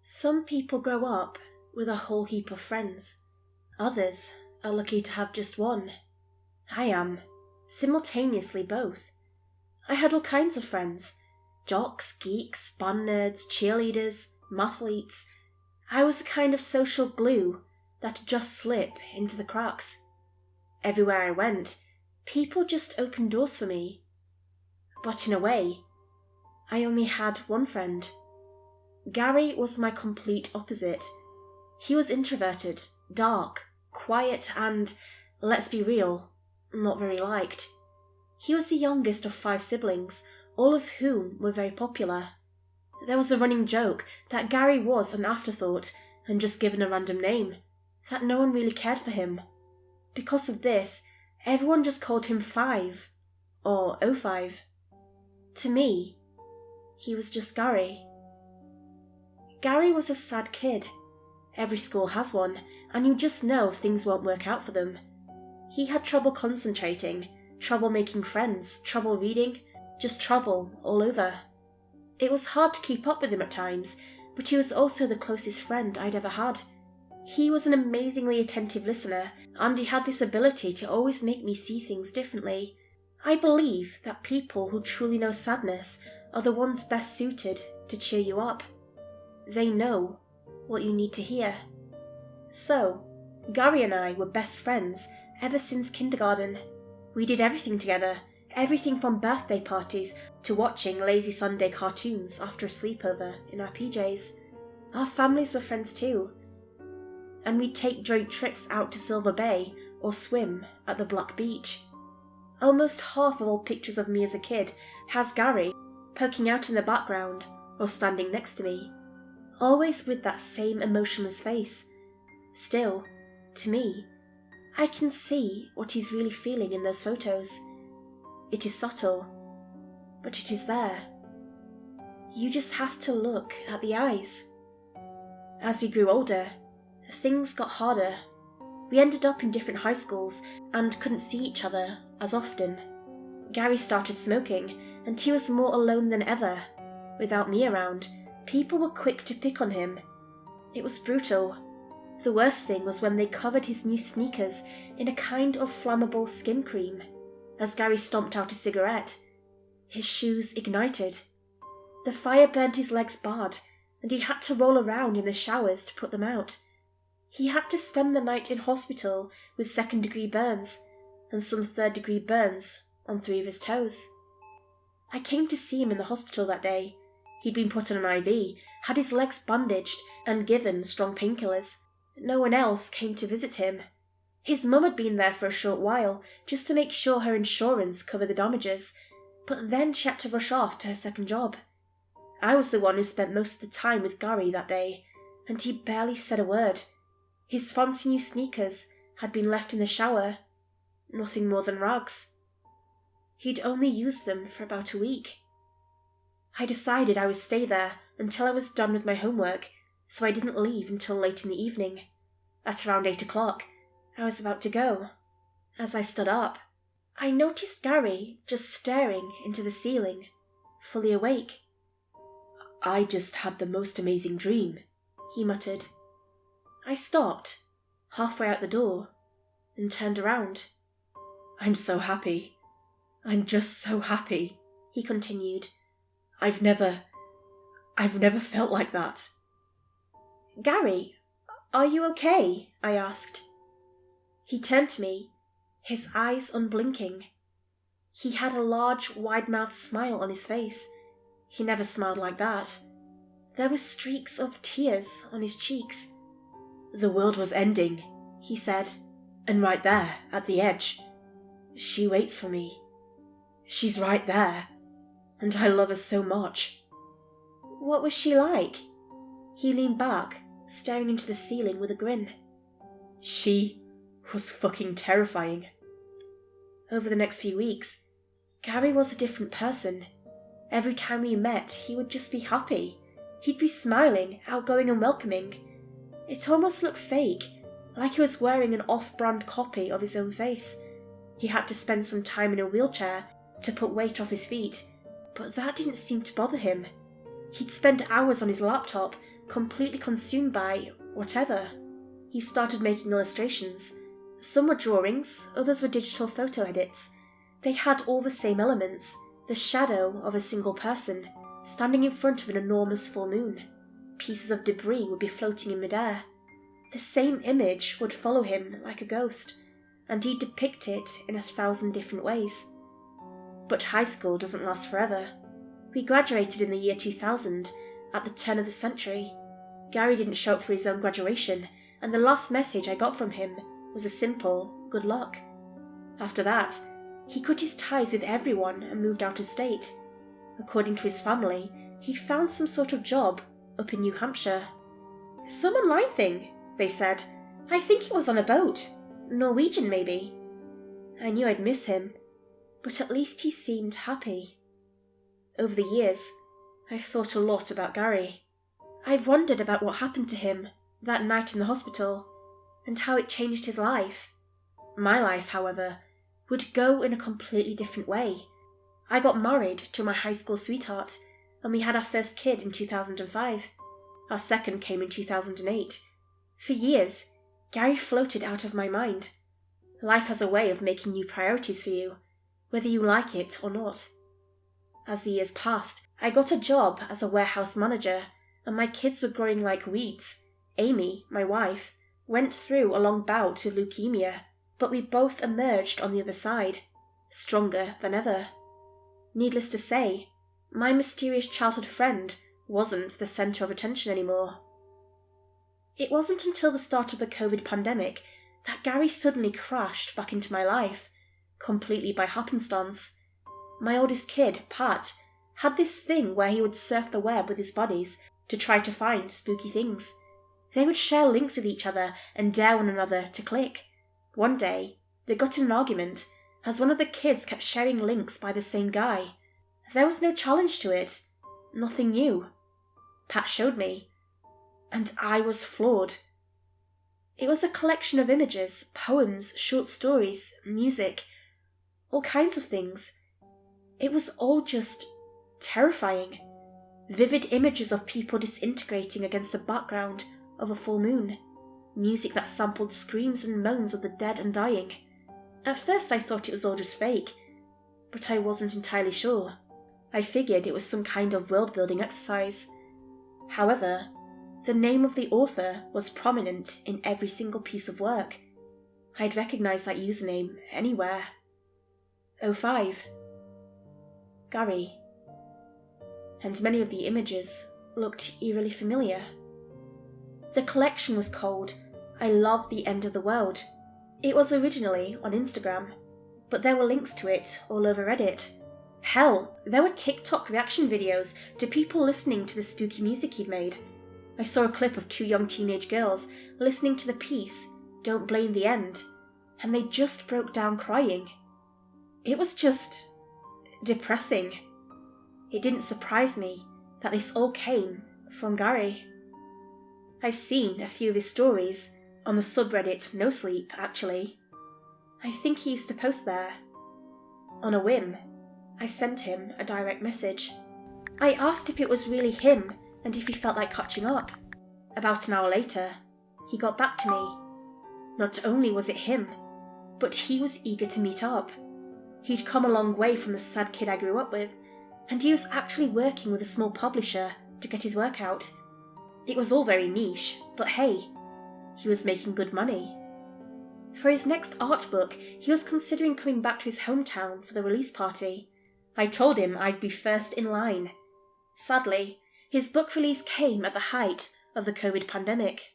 Some people grow up with a whole heap of friends. Others are lucky to have just one. I am, simultaneously both. I had all kinds of friends. Jocks, geeks, band nerds, cheerleaders, mathletes. I was a kind of social glue that'd just slip into the cracks. Everywhere I went, people just opened doors for me. But in a way, I only had one friend. Gary was my complete opposite. He was introverted, dark, quiet and, let's be real, not very liked. He was the youngest of 5 siblings, all of whom were very popular. There was a running joke that Gary was an afterthought and just given a random name, that no one really cared for him. Because of this, everyone just called him 5, or O5. To me, he was just Gary. Gary was a sad kid. Every school has one, and you just know things won't work out for them. He had trouble concentrating, trouble making friends, trouble reading, just trouble all over. It was hard to keep up with him at times, but he was also the closest friend I'd ever had. He was an amazingly attentive listener, and he had this ability to always make me see things differently. I believe that people who truly know sadness are the ones best suited to cheer you up. They know what you need to hear. So, Gary and I were best friends ever since kindergarten. We did everything together, everything from birthday parties to watching lazy Sunday cartoons after a sleepover in our PJs. Our families were friends too. And we'd take joint trips out to Silver Bay or swim at the Black Beach. Almost half of all pictures of me as a kid has Gary poking out in the background or standing next to me, always with that same emotionless face. Still, to me, I can see what he's really feeling in those photos. It is subtle, but it is there. You just have to look at the eyes. As we grew older, things got harder. We ended up in different high schools and couldn't see each other as often. Gary started smoking, and he was more alone than ever. Without me around, people were quick to pick on him. It was brutal. The worst thing was when they covered his new sneakers in a kind of flammable skin cream. As Gary stomped out a cigarette, his shoes ignited. The fire burnt his legs bad, and he had to roll around in the showers to put them out. He had to spend the night in hospital with 2nd-degree burns, and some 3rd-degree burns on 3 of his toes. I came to see him in the hospital that day. He'd been put on an IV, had his legs bandaged, and given strong painkillers. No one else came to visit him. His mum had been there for a short while, just to make sure her insurance covered the damages, but then she had to rush off to her second job. I was the one who spent most of the time with Gary that day, and he barely said a word. His fancy new sneakers had been left in the shower, nothing more than rags. He'd only used them for about a week. I decided I would stay there until I was done with my homework, so I didn't leave until late in the evening. At around 8 o'clock, I was about to go. As I stood up, I noticed Gary just staring into the ceiling, fully awake. "I just had the most amazing dream," he muttered. I stopped, halfway out the door, and turned around. "I'm so happy. I'm just so happy," he continued. I've never felt like that." "Gary, are you okay?" I asked. He turned to me, his eyes unblinking. He had a large, wide-mouthed smile on his face. He never smiled like that. There were streaks of tears on his cheeks. "The world was ending," he said, "and right there, at the edge, she waits for me. She's right there, and I love her so much." "What was she like?" He leaned back, staring into the ceiling with a grin. "She was fucking terrifying." Over the next few weeks, Gary was a different person. Every time we met, he would just be happy. He'd be smiling, outgoing and welcoming. It almost looked fake, like he was wearing an off-brand copy of his own face. He had to spend some time in a wheelchair to put weight off his feet, but that didn't seem to bother him. He'd spend hours on his laptop, completely consumed by whatever. He started making illustrations. Some were drawings, others were digital photo edits. They had all the same elements, the shadow of a single person, standing in front of an enormous full moon. Pieces of debris would be floating in midair. The same image would follow him like a ghost, and he'd depict it in 1,000 different ways. But high school doesn't last forever. We graduated in the year 2000, at the turn of the century. Gary didn't show up for his own graduation, and the last message I got from him was a simple "good luck." After that, he cut his ties with everyone and moved out of state. According to his family, he'd found some sort of job up in New Hampshire. "Some online thing," they said. "I think it was on a boat. Norwegian, maybe." I knew I'd miss him, but at least he seemed happy. Over the years, I've thought a lot about Gary. I've wondered about what happened to him that night in the hospital, and how it changed his life. My life, however, would go in a completely different way. I got married to my high school sweetheart, and we had our first kid in 2005. Our second came in 2008. For years, Gary floated out of my mind. Life has a way of making new priorities for you, whether you like it or not. As the years passed, I got a job as a warehouse manager, and my kids were growing like weeds. Amy, my wife, went through a long bout with leukemia, but we both emerged on the other side, stronger than ever. Needless to say, my mysterious childhood friend wasn't the centre of attention anymore. It wasn't until the start of the COVID pandemic that Gary suddenly crashed back into my life, completely by happenstance. My oldest kid, Pat, had this thing where he would surf the web with his buddies to try to find spooky things. They would share links with each other and dare one another to click. One day, they got in an argument as one of the kids kept sharing links by the same guy. There was no challenge to it, nothing new. Pat showed me, and I was floored. It was a collection of images, poems, short stories, music, all kinds of things. It was all just terrifying. Vivid images of people disintegrating against the background of a full moon. Music that sampled screams and moans of the dead and dying. At first I thought it was all just fake, but I wasn't entirely sure. I figured it was some kind of world-building exercise. However, the name of the author was prominent in every single piece of work. I'd recognise that username anywhere. 05. Gary. And many of the images looked eerily familiar. The collection was called I Love the End of the World. It was originally on Instagram, but there were links to it all over Reddit. Hell, there were TikTok reaction videos to people listening to the spooky music he'd made. I saw a clip of 2 young teenage girls listening to the piece Don't Blame the End, and they just broke down crying. It was just depressing. It didn't surprise me that this all came from Gary. I've seen a few of his stories on the subreddit No Sleep, actually. I think he used to post there. On a whim, I sent him a direct message. I asked if it was really him and if he felt like catching up. About an hour later, he got back to me. Not only was it him, but he was eager to meet up. He'd come a long way from the sad kid I grew up with, and he was actually working with a small publisher to get his work out. It was all very niche, but hey, he was making good money. For his next art book, he was considering coming back to his hometown for the release party. I told him I'd be first in line. Sadly, his book release came at the height of the COVID pandemic.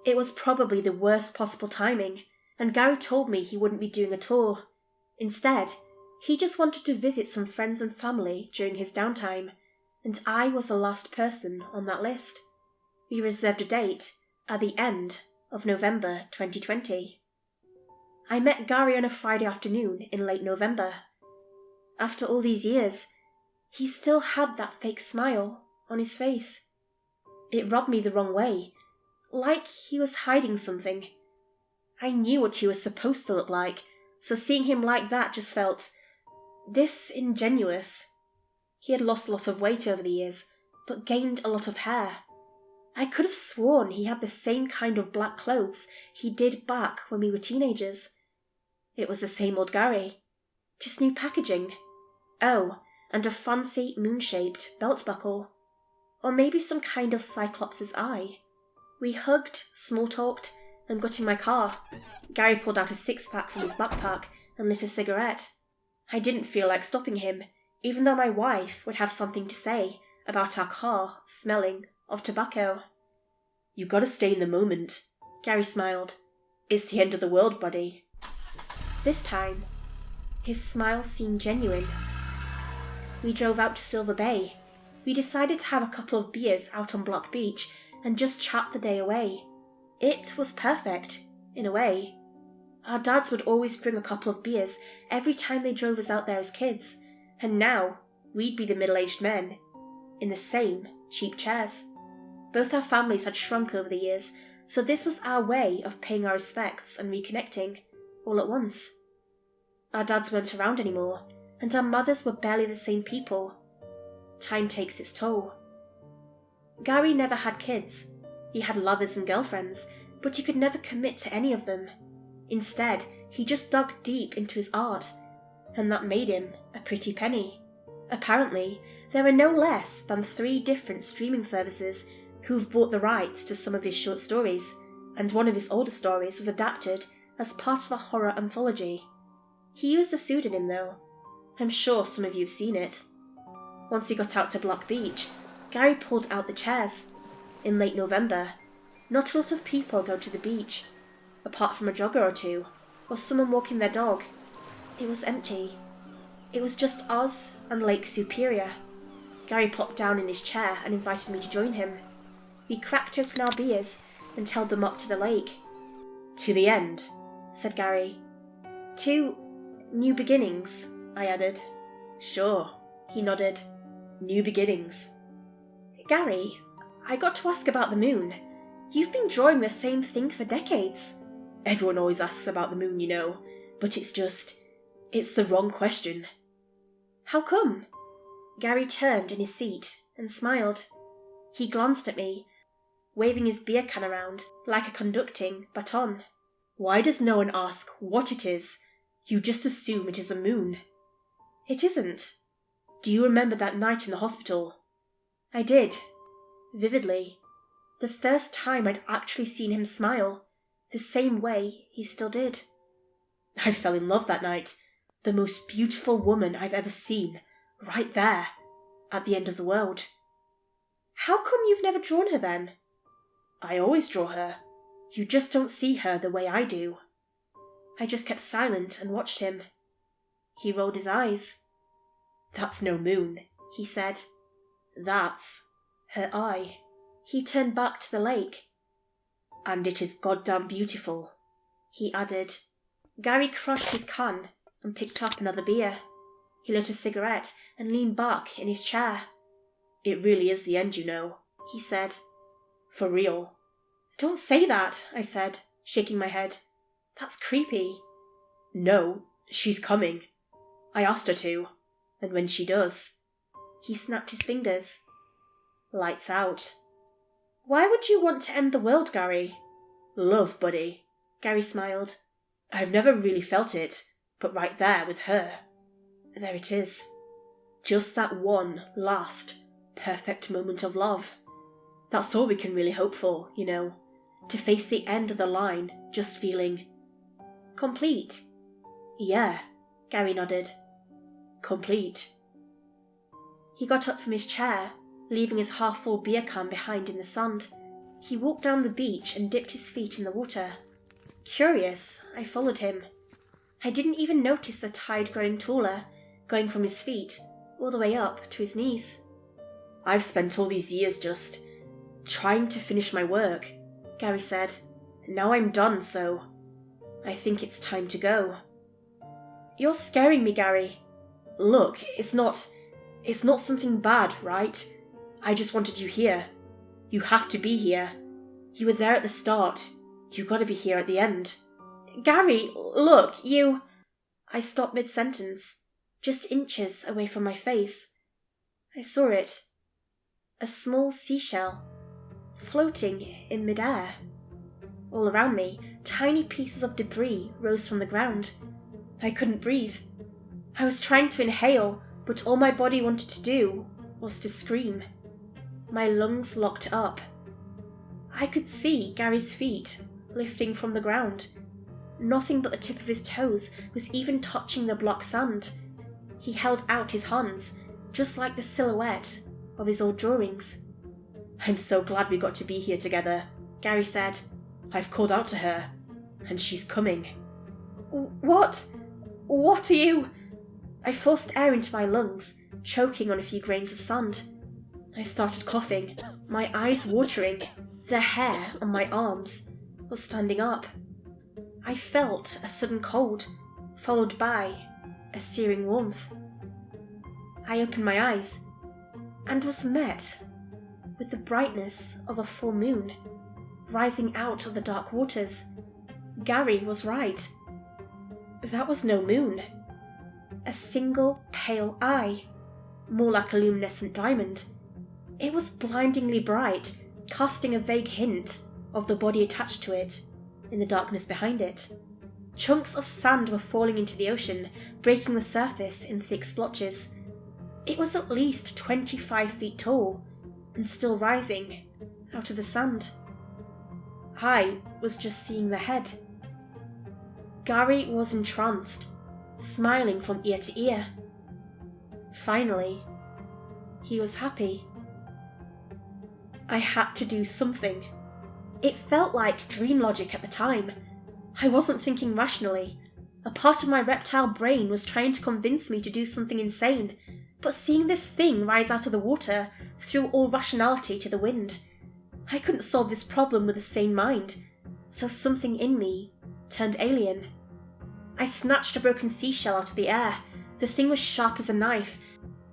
It was probably the worst possible timing, and Gary told me he wouldn't be doing a tour. Instead, he just wanted to visit some friends and family during his downtime, and I was the last person on that list. We reserved a date at the end of November 2020. I met Gary on a Friday afternoon in late November. After all these years, he still had that fake smile on his face. It rubbed me the wrong way, like he was hiding something. I knew what he was supposed to look like, so seeing him like that just felt disingenuous. He had lost a lot of weight over the years, but gained a lot of hair. I could have sworn he had the same kind of black clothes he did back when we were teenagers. It was the same old Gary, just new packaging. Oh, and a fancy moon-shaped belt buckle. Or maybe some kind of Cyclops' eye. We hugged, small-talked, and got in my car. Gary pulled out a six-pack from his backpack and lit a cigarette. I didn't feel like stopping him, even though my wife would have something to say about our car smelling of tobacco. "You gotta stay in the moment," Gary smiled. "It's the end of the world, buddy." This time, his smile seemed genuine. We drove out to Silver Bay. We decided to have a couple of beers out on Block Beach and just chat the day away. It was perfect, in a way. Our dads would always bring a couple of beers every time they drove us out there as kids, and now we'd be the middle-aged men, in the same cheap chairs. Both our families had shrunk over the years, so this was our way of paying our respects and reconnecting, all at once. Our dads weren't around anymore, and our mothers were barely the same people. Time takes its toll. Gary never had kids. He had lovers and girlfriends, but he could never commit to any of them. Instead, he just dug deep into his art, and that made him a pretty penny. Apparently, there are no less than 3 different streaming services who've bought the rights to some of his short stories, and one of his older stories was adapted as part of a horror anthology. He used a pseudonym though. I'm sure some of you've seen it. Once we got out to Block Beach, Gary pulled out the chairs. In late November, not a lot of people go to the beach, apart from a jogger or two, or someone walking their dog. It was empty. It was just us and Lake Superior. Gary plopped down in his chair and invited me to join him. We cracked open our beers and held them up to the lake. "To the end," said Gary. "To new beginnings," I added. "Sure," he nodded. "New beginnings." "Gary, I got to ask about the moon. You've been drawing the same thing for decades." "Everyone always asks about the moon, you know, but it's the wrong question." "How come?" Gary turned in his seat and smiled. He glanced at me, waving his beer can around like a conducting baton. "Why does no one ask what it is? You just assume it is a moon." "It isn't." "Do you remember that night in the hospital?" I did, vividly. The first time I'd actually seen him smile, the same way he still did. "I fell in love that night. The most beautiful woman I've ever seen, right there, at the end of the world." "How come you've never drawn her then?" "I always draw her. You just don't see her the way I do." I just kept silent and watched him. He rolled his eyes. "That's no moon," he said. "That's her eye." He turned back to the lake. "And it is goddamn beautiful," he added. Gary crushed his can and picked up another beer. He lit a cigarette and leaned back in his chair. "It really is the end, you know," he said. "For real." "Don't say that," I said, shaking my head. "That's creepy." "No, she's coming. I asked her to, and when she does..." He snapped his fingers. "Lights out." "Why would you want to end the world, Gary?" "Love, buddy." Gary smiled. "I've never really felt it, but right there with her. There it is. Just that one last, perfect moment of love. That's all we can really hope for, you know, to face the end of the line just feeling... complete." "Yeah," Gary nodded. "Complete." He got up from his chair, leaving his half-full beer can behind in the sand. He walked down the beach and dipped his feet in the water. Curious, I followed him. I didn't even notice the tide growing taller, going from his feet all the way up to his knees. "I've spent all these years just trying to finish my work," Gary said. "Now I'm done, so I think it's time to go." "You're scaring me, Gary." "Look, it's not something bad, right? I just wanted you here. You have to be here. You were there at the start. You gotta be here at the end." "Gary, look, you..." I stopped mid-sentence, just inches away from my face. I saw it. A small seashell. floating in midair. All around me, tiny pieces of debris rose from the ground. I couldn't breathe. I was trying to inhale, but all my body wanted to do was to scream. My lungs locked up. I could see Gary's feet lifting from the ground. Nothing but the tip of his toes was even touching the block sand. He held out his hands, just like the silhouette of his old drawings. "I'm so glad we got to be here together," Gary said. "I've called out to her, and she's coming." What? What are you?" I forced air into my lungs, choking on a few grains of sand. I started coughing, my eyes watering. The hair on my arms was standing up. I felt a sudden cold, followed by a searing warmth. I opened my eyes and was met with the brightness of a full moon rising out of the dark waters. Gary was right. That was no moon. A single pale eye, more like a luminescent diamond. It was blindingly bright, casting a vague hint of the body attached to it in the darkness behind it. Chunks of sand were falling into the ocean, breaking the surface in thick splotches. It was at least 25 feet tall, and still rising out of the sand. I was just seeing the head. Gary was entranced, smiling from ear to ear. Finally, he was happy. I had to do something. It felt like dream logic at the time. I wasn't thinking rationally. A part of my reptile brain was trying to convince me to do something insane, but seeing this thing rise out of the water threw all rationality to the wind. I couldn't solve this problem with a sane mind, so something in me turned alien. I snatched a broken seashell out of the air. The thing was sharp as a knife,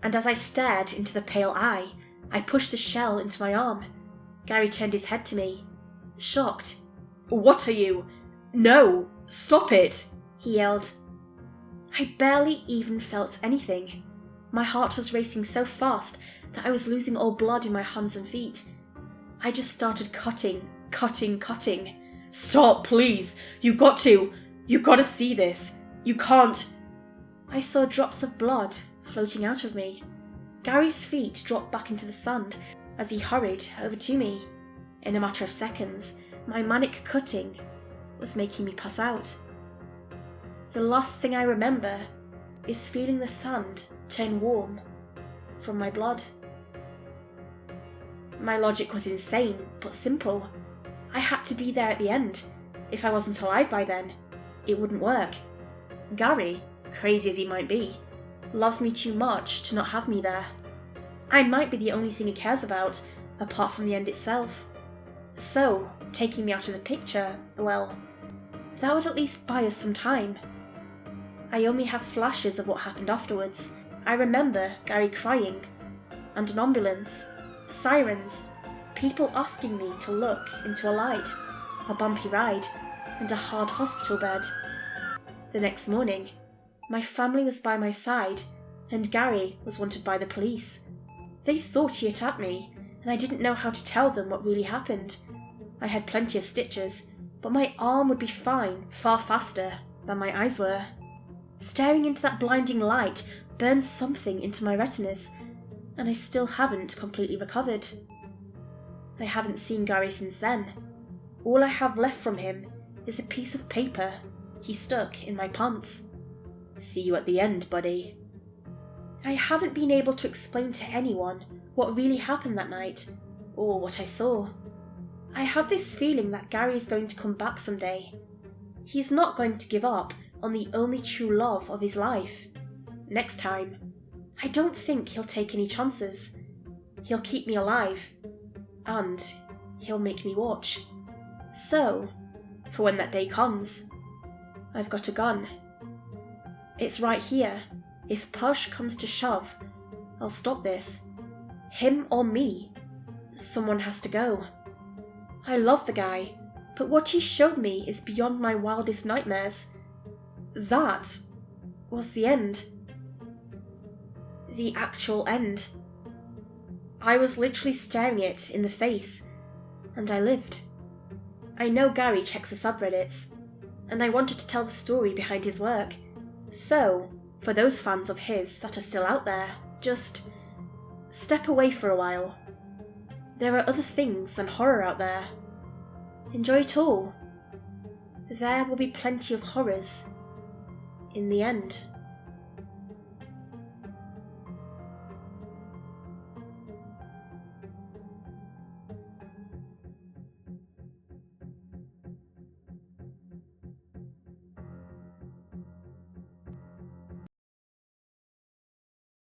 and as I stared into the pale eye, I pushed the shell into my arm. Gary turned his head to me, shocked. "What are you? No! Stop it!" he yelled. I barely even felt anything. My heart was racing so fast that I was losing all blood in my hands and feet. I just started cutting. "Stop, please! You got to see this! You can't!" I saw drops of blood floating out of me. Gary's feet dropped back into the sand as he hurried over to me. In a matter of seconds, my manic cutting was making me pass out. The last thing I remember is feeling the sand turn warm from my blood. My logic was insane, but simple. I had to be there at the end. If I wasn't alive by then, it wouldn't work. Gary, crazy as he might be, loves me too much to not have me there. I might be the only thing he cares about, apart from the end itself. So, taking me out of the picture, well, that would at least buy us some time. I only have flashes of what happened afterwards. I remember Gary crying, and an ambulance, sirens, people asking me to look into a light, a bumpy ride, and a hard hospital bed. The next morning, my family was by my side, and Gary was wanted by the police. They thought he attacked me, and I didn't know how to tell them what really happened. I had plenty of stitches, but my arm would be fine far faster than my eyes were. Staring into that blinding light burned something into my retinas, and I still haven't completely recovered. I haven't seen Gary since then. All I have left from him is a piece of paper he stuck in my pants. "See you at the end, buddy." I haven't been able to explain to anyone what really happened that night, or what I saw. I have this feeling that Gary is going to come back someday. He's not going to give up on the only true love of his life. Next time, I don't think he'll take any chances. He'll keep me alive, and he'll make me watch. So, for when that day comes, I've got a gun. It's right here. If push comes to shove, I'll stop this. Him or me. Someone has to go. I love the guy, but what he showed me is beyond my wildest nightmares. That was the end. The actual end. I was literally staring it in the face. and I lived. I know Gary checks the subreddits, and I wanted to tell the story behind his work. So, for those fans of his that are still out there, just step away for a while. There are other things than horror out there. Enjoy it all. There will be plenty of horrors in the end.